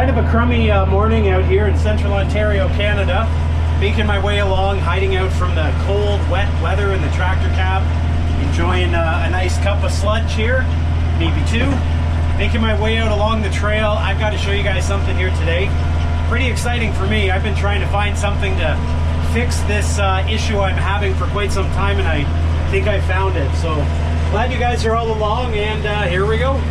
Kind of a crummy morning out here in central Ontario, Canada. Making my way along, hiding out from the cold, wet weather in the tractor cab. Enjoying a nice cup of sludge here, maybe two. Making my way out along the trail. I've got to show you guys something here today. Pretty exciting for me. I've been trying to find something to fix this issue I'm having for quite some time, and I think I found it. So glad you guys are all along, and here we go.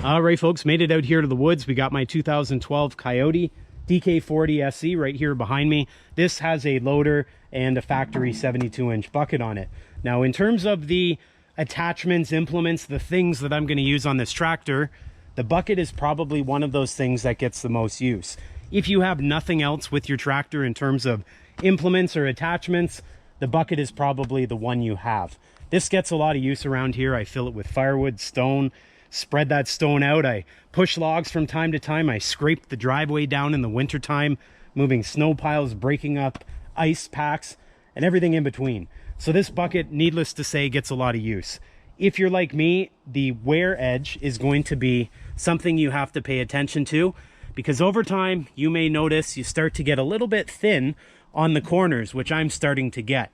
All right, folks, made it out here to the woods. We got my 2012 Kioti DK40se right here behind me. This has a loader and a factory 72-inch bucket on it. Now, in terms of the attachments, implements, the things that I'm going to use on this tractor, the bucket is probably one of those things that gets the most use. If you have nothing else with your tractor in terms of implements or attachments, the bucket is probably the one you have. This gets a lot of use around here. I fill it with firewood, stone, spread that stone out. I push logs from time to time. I scrape the driveway down in the wintertime, moving snow piles, breaking up ice packs, and everything in between. So this bucket, needless to say, gets a lot of use. If you're like me, the wear edge is going to be something you have to pay attention to, because over time you may notice you start to get a little bit thin on the corners, which I'm starting to get.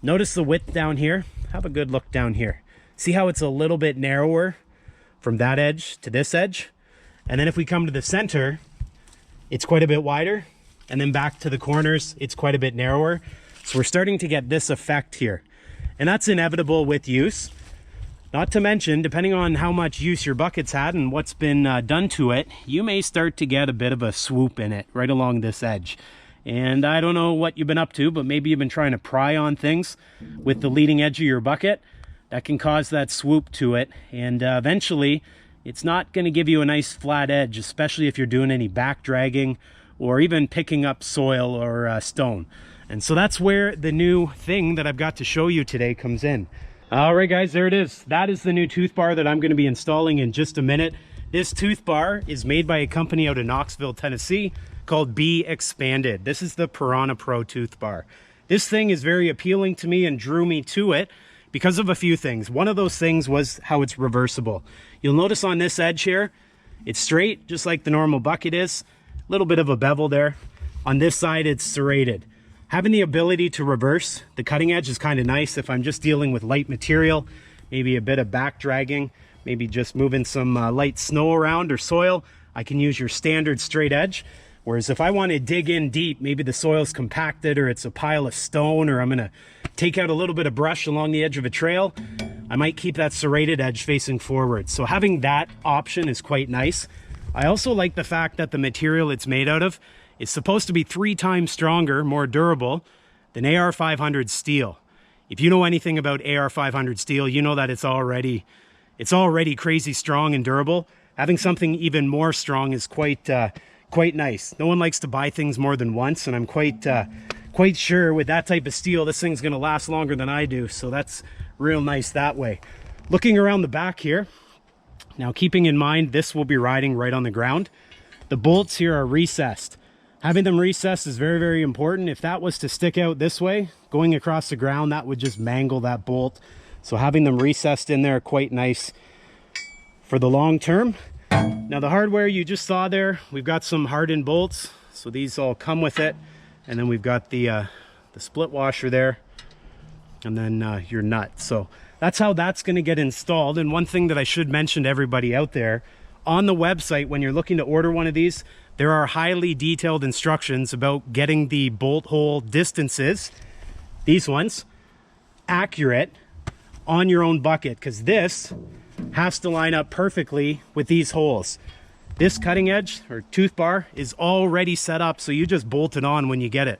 Notice the width down here. Have a good look down here. See how it's a little bit narrower from that edge to this edge? And then if we come to the center, it's quite a bit wider, and then back to the corners, it's quite a bit narrower. So we're starting to get this effect here, and that's inevitable with use. Not to mention, depending on how much use your bucket's had and what's been done to it, you may start to get a bit of a swoop in it right along this edge. And I don't know what you've been up to, but maybe you've been trying to pry on things with the leading edge of your bucket. That can cause that swoop to it, and eventually it's not going to give you a nice flat edge, especially if you're doing any back dragging or even picking up soil or stone. And so that's where the new thing that I've got to show you today comes in. All right, guys, there it is. That is the new tooth bar that I'm going to be installing in just a minute. This tooth bar is made by a company out of Knoxville, Tennessee called BXpanded. This is the Piranha Pro tooth bar. This thing is very appealing to me and drew me to it because of a few things. One of those things was how it's reversible. You'll notice on this edge here, it's straight, just like the normal bucket is. A little bit of a bevel there. On this side, it's serrated. Having the ability to reverse the cutting edge is kind of nice if I'm just dealing with light material, maybe a bit of back dragging, maybe just moving some light snow around or soil. I can use your standard straight edge. Whereas if I want to dig in deep, maybe the soil's compacted or it's a pile of stone, or I'm going to take out a little bit of brush along the edge of a trail, I might keep that serrated edge facing forward. So having that option is quite nice. I also like the fact that the material it's made out of is supposed to be 3 times stronger, more durable than AR500 steel. If you know anything about AR500 steel, you know that it's already crazy strong and durable. Having something even more strong is quite nice. No one likes to buy things more than once, and I'm quite sure with that type of steel, this thing's gonna last longer than I do. So that's real nice that way. Looking around the back here, now keeping in mind this will be riding right on the ground. The bolts here are recessed. Having them recessed is very, very important. If that was to stick out this way, going across the ground, that would just mangle that bolt. So having them recessed in there, quite nice for the long term. Now the hardware you just saw there, we've got some hardened bolts. So these all come with it. And then we've got the split washer there, and then your nut. So that's how that's going to get installed. And one thing that I should mention to everybody out there, on the website, when you're looking to order one of these, there are highly detailed instructions about getting the bolt hole distances, these ones, accurate on your own bucket, because this has to line up perfectly with these holes. This cutting edge or tooth bar is already set up, so you just bolt it on when you get it.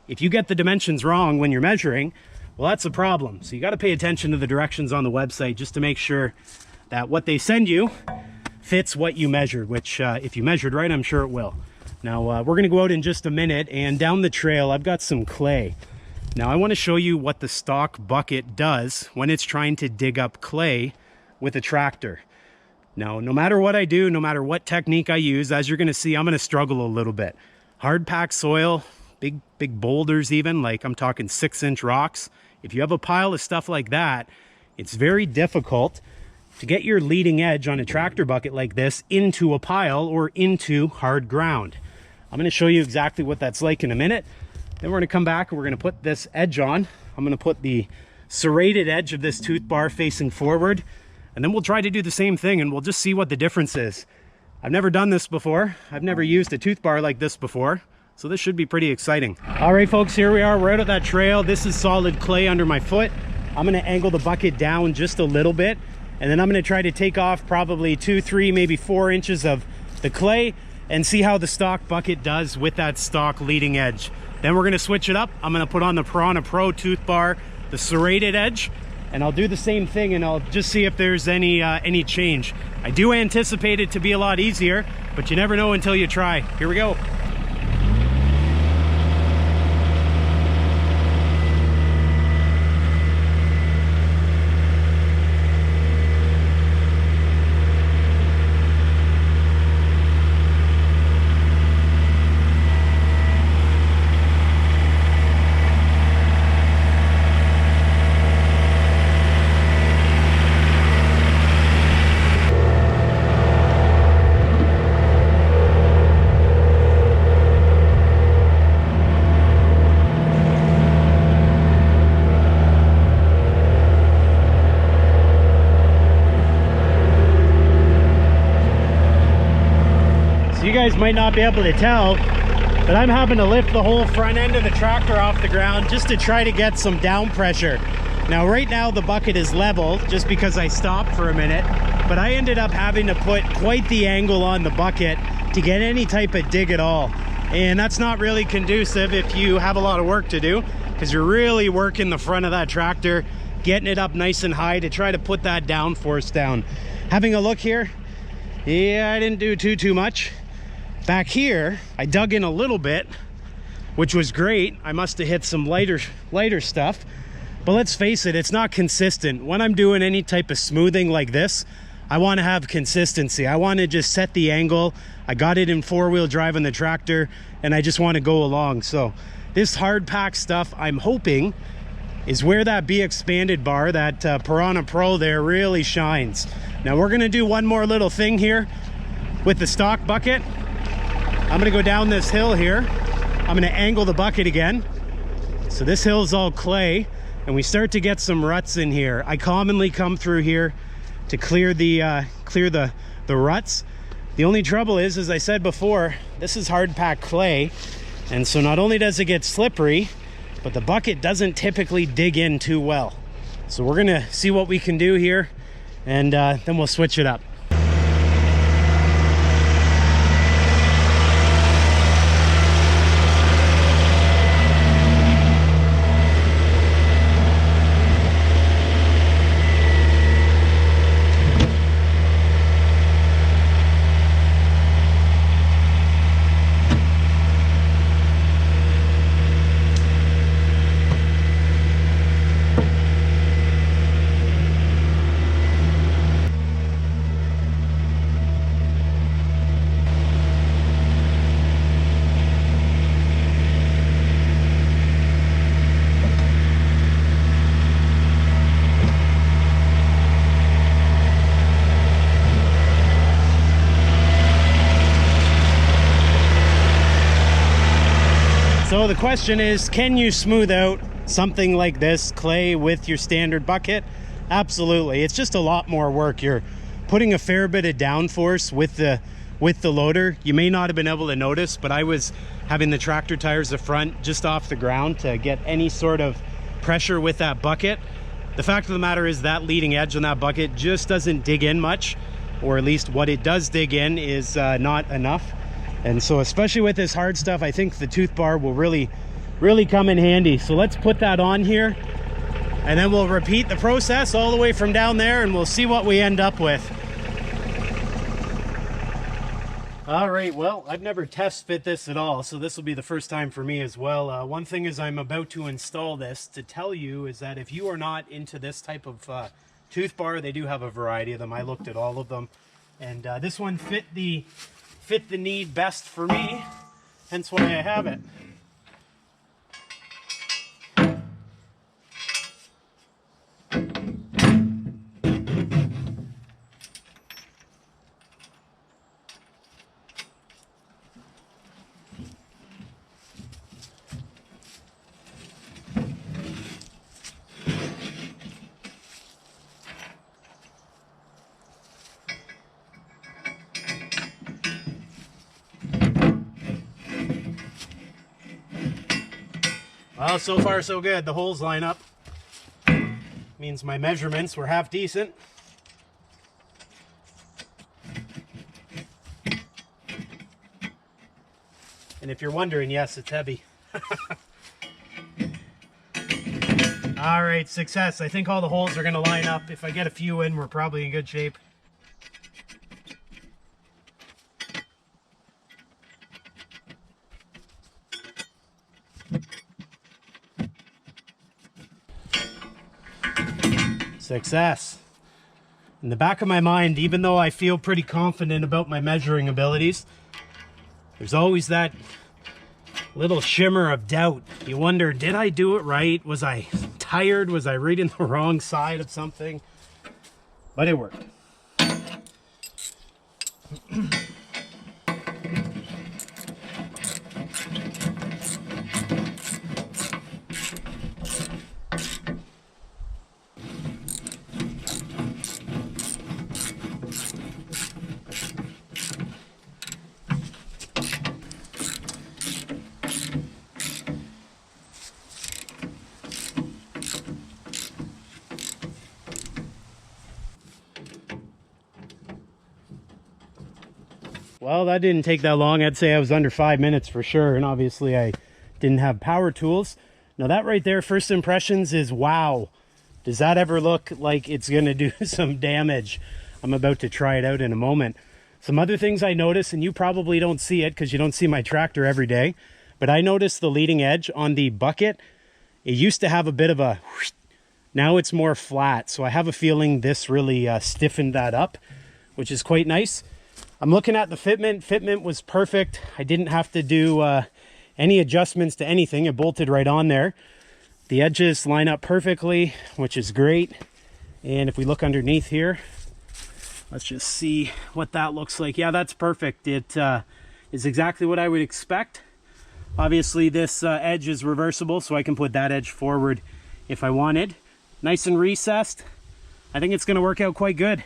If you get the dimensions wrong when you're measuring, well, that's a problem. So you got to pay attention to the directions on the website just to make sure that what they send you fits what you measured, which if you measured right, I'm sure it will. Now we're going to go out in just a minute, and down the trail I've got some clay. Now I want to show you what the stock bucket does when it's trying to dig up clay with a tractor. Now, no matter what I do, no matter what technique I use, as you're going to see, I'm going to struggle a little bit. Hard packed soil, big boulders even, like I'm talking 6-inch rocks. If you have a pile of stuff like that, it's very difficult to get your leading edge on a tractor bucket like this into a pile or into hard ground. I'm going to show you exactly what that's like in a minute. Then we're going to come back and we're going to put this edge on. I'm going to put the serrated edge of this tooth bar facing forward, and then we'll try to do the same thing and we'll just see what the difference is. I've never done this before. I've never used a tooth bar like this before, so this should be pretty exciting. All right, folks, here we are. We're out of that trail. This is solid clay under my foot. I'm going to angle the bucket down just a little bit, and then I'm going to try to take off probably 2, 3, maybe 4 inches of the clay and see how the stock bucket does with that stock leading edge. Then we're going to switch it up. I'm going to put on the Piranha Pro tooth bar, the serrated edge, and I'll do the same thing, and I'll just see if there's any change. I do anticipate it to be a lot easier, but you never know until you try. Here we go. You guys might not be able to tell, but I'm having to lift the whole front end of the tractor off the ground just to try to get some down pressure. Now right now the bucket is level just because I stopped for a minute, but I ended up having to put quite the angle on the bucket to get any type of dig at all. And that's not really conducive if you have a lot of work to do, because you're really working the front of that tractor, getting it up nice and high to try to put that downforce down. Having a look here, yeah, I didn't do too much. Back here, I dug in a little bit, which was great. I must have hit some lighter stuff, but let's face it, it's not consistent. When I'm doing any type of smoothing like this, I want to have consistency. I want to just set the angle. I got it in 4-wheel drive on the tractor, and I just want to go along. So this hard pack stuff, I'm hoping, is where that BXpanded bar, that Piranha Pro there, really shines. Now we're gonna do one more little thing here with the stock bucket. I'm gonna go down this hill here. I'm gonna angle the bucket again. So this hill's all clay, and we start to get some ruts in here. I commonly come through here to clear the ruts. The only trouble is, as I said before, this is hard packed clay, and so not only does it get slippery, but the bucket doesn't typically dig in too well. So we're gonna see what we can do here, and then we'll switch it up. So the question is, can you smooth out something like this clay with your standard bucket? Absolutely. It's just a lot more work. You're putting a fair bit of downforce with the loader. You may not have been able to notice, but I was having the tractor tires up front just off the ground to get any sort of pressure with that bucket. The fact of the matter is that leading edge on that bucket just doesn't dig in much, or at least what it does dig in is not enough. And so especially with this hard stuff, I think the tooth bar will really come in handy. So let's put that on here, and then we'll repeat the process all the way from down there, and we'll see what we end up with. All right, well, I've never test fit this at all, so this will be the first time for me as well. One thing is I'm about to install this to tell you is that if you are not into this type of tooth bar, they do have a variety of them. I looked at all of them, and this one fit the need best for me, hence why I have it. Well, so far so good. The holes line up. Means my measurements were half decent. And if you're wondering, yes, it's heavy. All right, success. I think all the holes are going to line up. If I get a few in, we're probably in good shape. Success. In the back of my mind, even though I feel pretty confident about my measuring abilities, there's always that little shimmer of doubt. You wonder, did I do it right? Was I tired? Was I reading the wrong side of something? But it worked. Well, that didn't take that long. I'd say I was under 5 minutes for sure. And obviously I didn't have power tools. Now that right there, first impressions is wow. Does that ever look like it's going to do some damage? I'm about to try it out in a moment. Some other things I noticed, and you probably don't see it because you don't see my tractor every day, but I noticed the leading edge on the bucket. It used to have a bit of a, now it's more flat. So I have a feeling this really stiffened that up, which is quite nice. I'm looking at the fitment. Fitment was perfect. I didn't have to do any adjustments to anything. It bolted right on there. The edges line up perfectly, which is great. And if we look underneath here, let's just see what that looks like. Yeah, that's perfect. It is exactly what I would expect. Obviously, this edge is reversible, so I can put that edge forward if I wanted. Nice and recessed. I think it's going to work out quite good.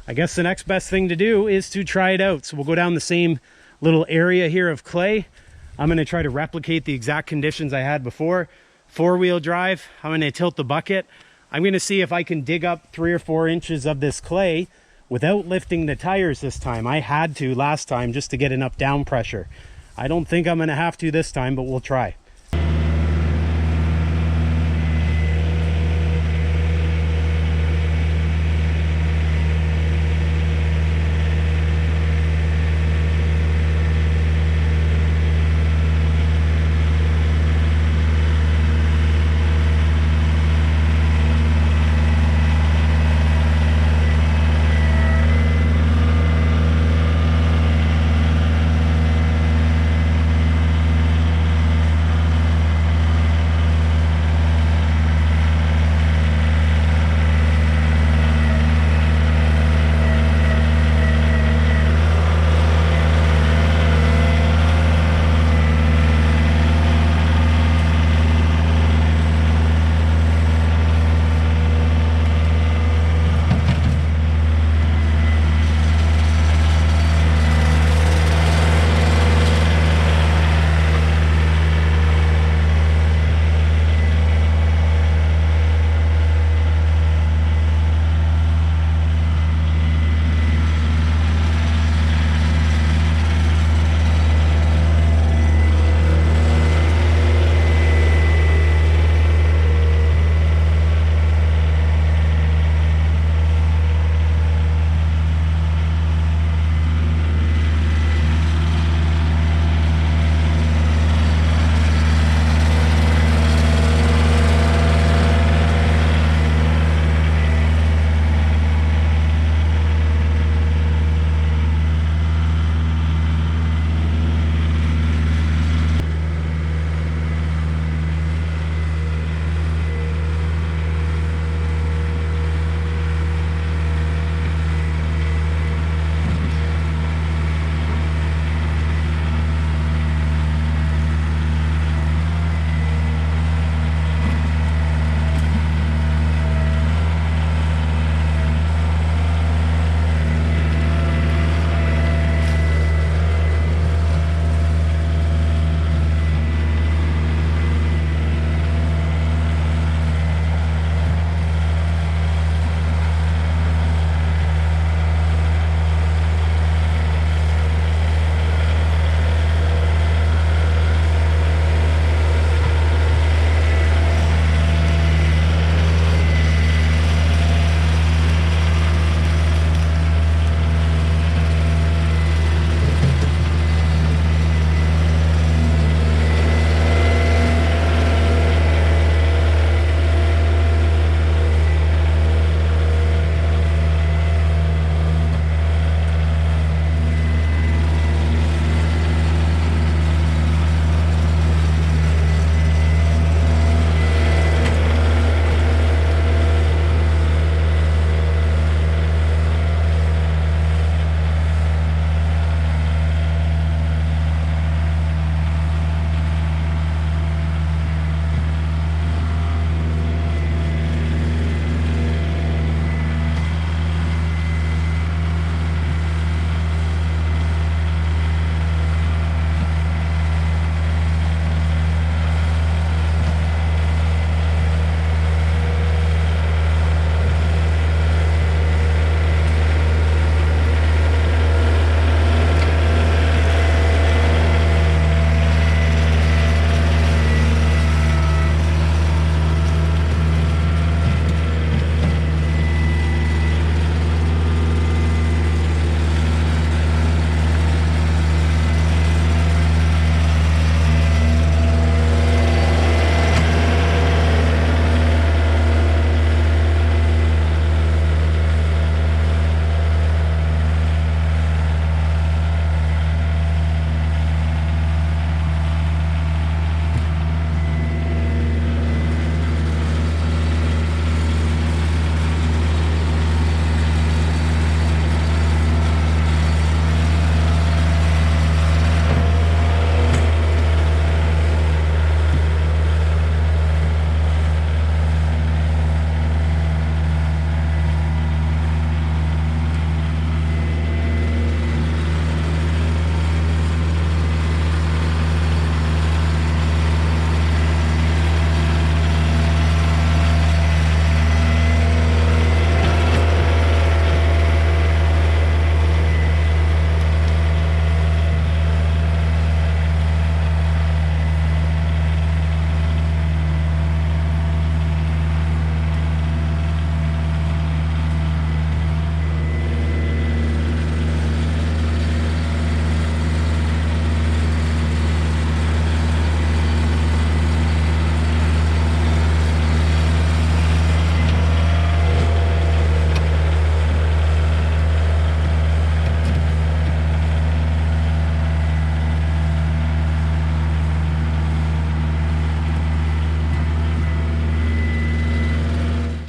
I guess the next best thing to do is to try it out. So we'll go down the same little area here of clay. I'm going to try to replicate the exact conditions I had before. 4-wheel drive. I'm going to tilt the bucket. I'm going to see if I can dig up 3 or 4 inches of this clay without lifting the tires this time. I had to last time just to get enough down pressure. I don't think I'm going to have to this time, but we'll try.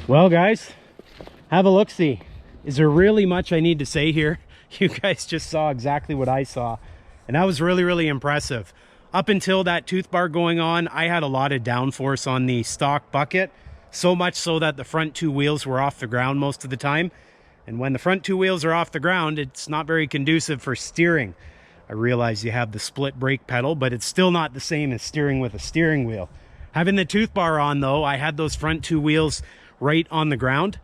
Well guys, have a look-see. Is there really much I need to say here? You guys just saw exactly what I saw, and that was really impressive. Up until that tooth bar going on, I had a lot of downforce on the stock bucket, so much so that the front two wheels were off the ground most of the time. And when the front two wheels are off the ground, it's not very conducive for steering. I realize you have the split brake pedal, but it's still not the same as steering with a steering wheel. Having the tooth bar on though, I had those front two wheels right on the ground,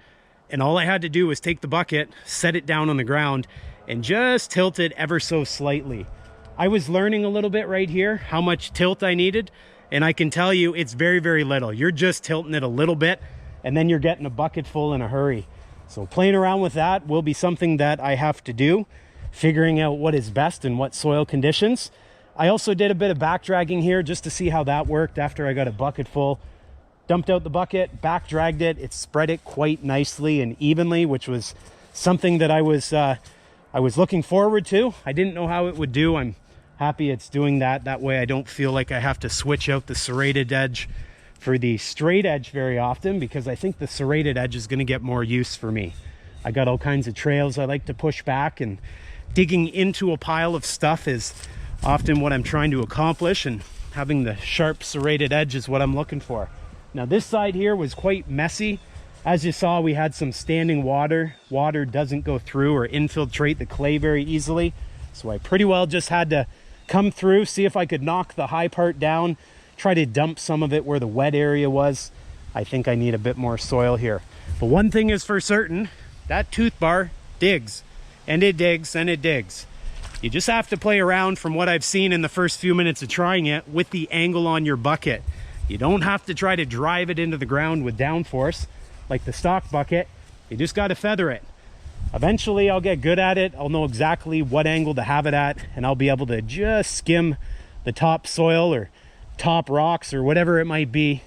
and all I had to do was take the bucket, set it down on the ground, and just tilt it ever so slightly. I was learning a little bit right here how much tilt I needed, and I can tell you it's very little. You're just tilting it a little bit, and then you're getting a bucket full in a hurry. So playing around with that will be something that I have to do, figuring out what is best in what soil conditions. I also did a bit of back dragging here just to see how that worked after I got a bucket full. Dumped out the bucket, back dragged it, it spread it quite nicely and evenly, which was something that I was looking forward to. I didn't know how it would do. I'm happy it's doing that. That way I don't feel like I have to switch out the serrated edge for the straight edge very often, because I think the serrated edge is going to get more use for me. I got all kinds of trails I like to push back, and digging into a pile of stuff is often what I'm trying to accomplish, and having the sharp serrated edge is what I'm looking for. Now this side here was quite messy. As you saw, we had some standing water. Water doesn't go through or infiltrate the clay very easily, so I pretty well just had to come through, see if I could knock the high part down, try to dump some of it where the wet area was. I think I need a bit more soil here. But one thing is for certain, that tooth bar digs, and it digs, and it digs. You just have to play around, from what I've seen in the first few minutes of trying it, with the angle on your bucket. You don't have to try to drive it into the ground with downforce like the stock bucket. You just got to feather it. Eventually I'll get good at it. I'll know exactly what angle to have it at, and I'll be able to just skim the top soil or top rocks or whatever it might be,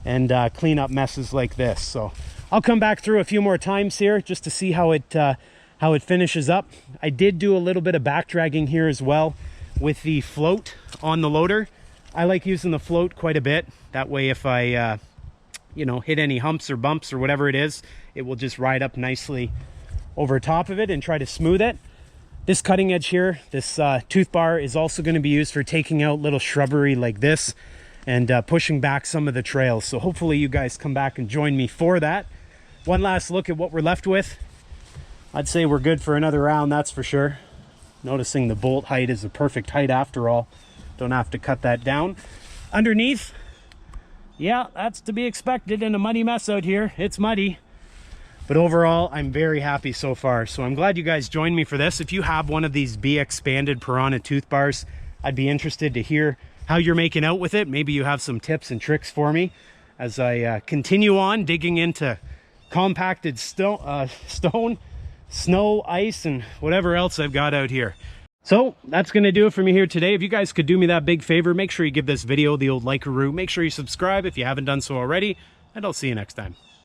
and clean up messes like this. So I'll come back through a few more times here just to see how it finishes up. I did do a little bit of back dragging here as well with the float on the loader. I like using the float quite a bit. That way if I you know, hit any humps or bumps or whatever it is, it will just ride up nicely over top of it and try to smooth it. This cutting edge here, this tooth bar, is also going to be used for taking out little shrubbery like this and pushing back some of the trails. So hopefully you guys come back and join me for that. One last look at what we're left with. I'd say we're good for another round, that's for sure. Noticing the bolt height is the perfect height after all. Don't have to cut that down. Underneath, yeah, that's to be expected in a muddy mess out here. It's muddy. But overall, I'm very happy so far. So I'm glad you guys joined me for this. If you have one of these BXpanded Piranha tooth bars, I'd be interested to hear how you're making out with it. Maybe you have some tips and tricks for me as I continue on digging into compacted stone, snow, ice, and whatever else I've got out here. So that's going to do it for me here today. If you guys could do me that big favor, make sure you give this video the old like-a-roo. Make sure you subscribe if you haven't done so already, and I'll see you next time.